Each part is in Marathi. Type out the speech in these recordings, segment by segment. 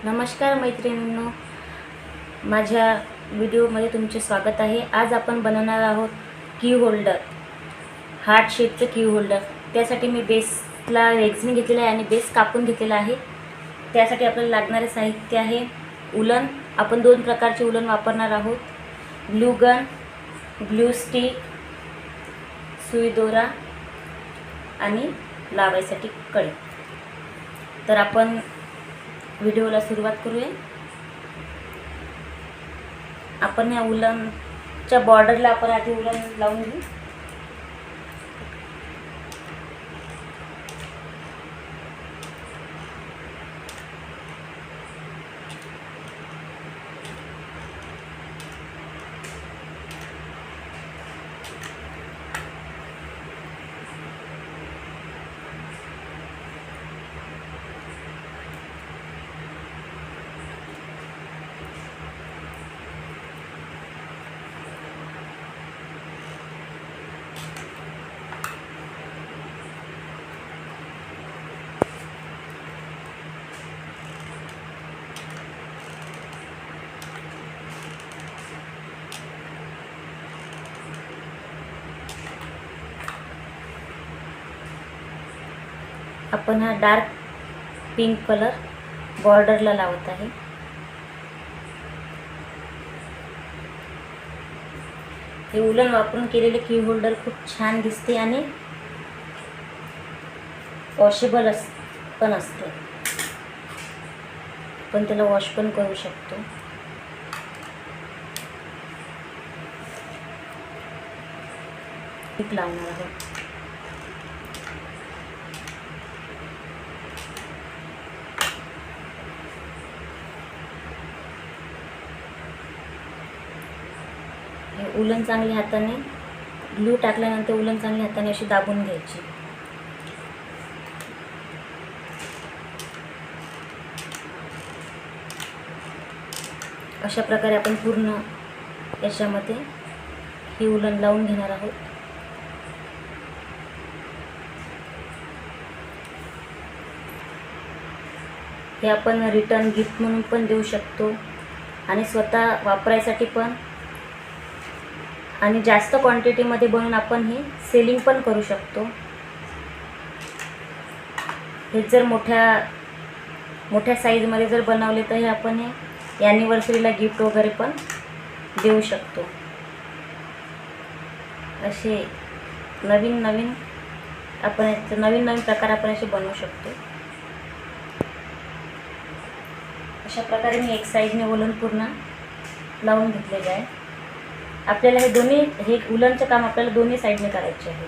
नमस्कार मैत्रिणींनो, माझ्या व्हिडिओमध्ये तुमचे स्वागत आहे। आज आपण बनवणार आहोत की होल्डर, हार्ट शेपचं की होल्डर। त्यासाठी मी बेसला रेक्झिन घेतलेला आहे आणि बेस कापून घेतलेला आहे। त्यासाठी आपल्याला लागणारे साहित्य आहे उलन। आपण दोन प्रकारचे उलन वापरणार आहोत, ग्लू गन, ग्लू स्टिक, सुई दोरा आणि लावायसाठी कळी। तर आपण व्हिडिओला सुरुवात करूया। आपण या उलनच्या बॉर्डरला आपण आधी उलन लावून घेऊ। आपण हा डार्क पिंक कलर बॉर्डरला लावत आहे। हे उलन वापरून केलेले की होल्डर खूप छान दिसते आणि वॉशेबल पण असते। पण त्याला वॉश पण करू शकतो। टिप लावणार आहोत। उलन चांगली हाताने ग्लू टाकल्यानंतर उलन चांगली हाताने अशी दाबून घ्यायची। अशा प्रकारे आपण पूर्ण याच्यामध्ये ही उलन लावून घेणार आहोत। हे आपण रिटर्न गिफ्ट म्हणून पण देऊ शकतो आणि स्वतः वापरायसाठी पण, आणि जास्त क्वांटिटीमध्ये बनवून आपण हे सेलिंग पण करू शकतो। हे जर मोठ्या साईजमध्ये जर बनवले तर हे आपण हे ॲनिव्हर्सरीला गिफ्ट वगैरे पण देऊ शकतो। असे नवीन नवीन प्रकार आपण असे बनवू शकतो। अशा प्रकारे मी एक साईडने उलन पूर्ण लावून घेतलेले आहे। आपल्याला हे उलनचं काम आपल्याला दोन्ही साईडने करायचे आहे।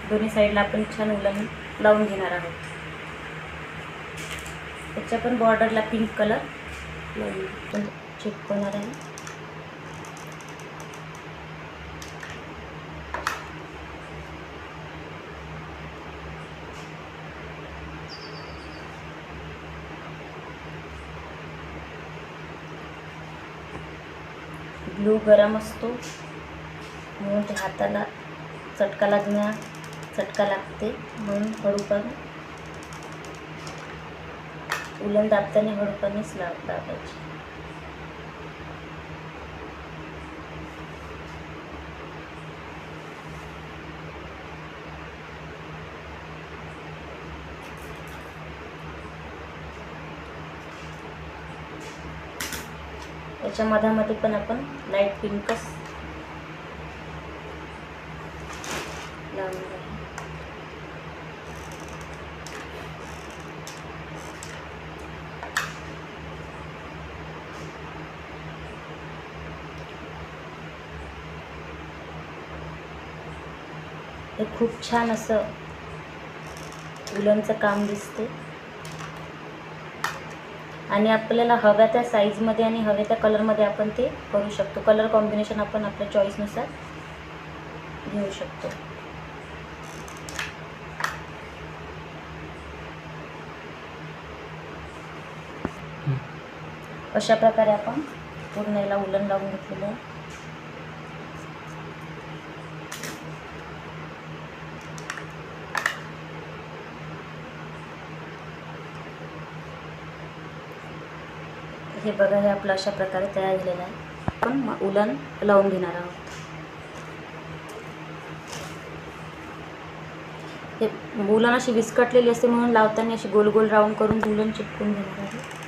दोन्ही साईडला आपण छान उलन लावून घेणार आहोत। त्याच्या पण बॉर्डरला पिंक कलर लावून चिपकवणार आहे। ग्लू गरम असतो म्हणून ते हाताला चटका लागते, म्हणून हळूपणे उलन दाबताना हळूपणेच दाबायची। याच्या मधामध्ये पण आपण लाईट पिंकच लावणार आहे। हे खूप छान असं उलनचं काम दिसते आणि आपल्याला हव्या त्या साईजमध्ये आणि हव्या त्या कलरमध्ये आपण ते करू शकतो। कलर कॉम्बिनेशन आपण आपल्या चॉईसनुसार घेऊ शकतो। अशा प्रकारे आपण पूर्ण याला उलन लावून घेतलेलं आहे। हे बघा, हे आपलं अशा प्रकारे तयार झालेलं आहे. आपण उलन लावून घेणार आहोत. हे उलन अशी विस्कटलेली असते म्हणून लावताना अशी गोल गोल राऊंड करून उलन चिपकून घेणार आहे.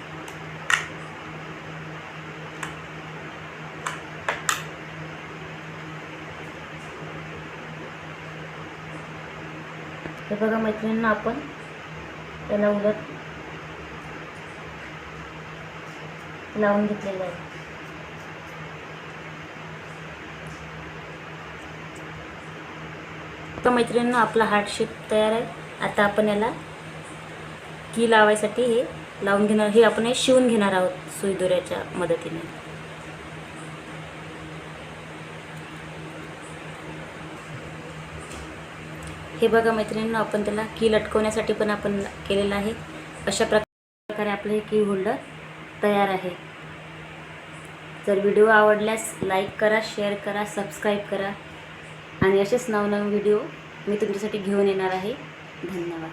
हे बघा मैत्रिणींना, आपण त्याला उलट लावून घेतलेलं आहे. तर मैत्रिणींना, आपला हार्ट शेप तयार आहे. आता आपण याला की लावायसाठी हे लावून घेणार. हे आपण हे शिवून घेणार आहोत सुई दोऱ्याच्या मदतीने. हे बघा मैत्रिणींना, आपण त्याला की लटकवण्यासाठी पण आपण केलेलं आहे. अशा प्रकारे आपलं हे की होल्डर तयार आहे. जर व्हिडिओ आवडल्यास लाईक करा, शेअर करा, सबस्क्राईब करा आणि असेच नवनवीन व्हिडिओ मी तुमच्यासाठी घेऊन येणार आहे. धन्यवाद.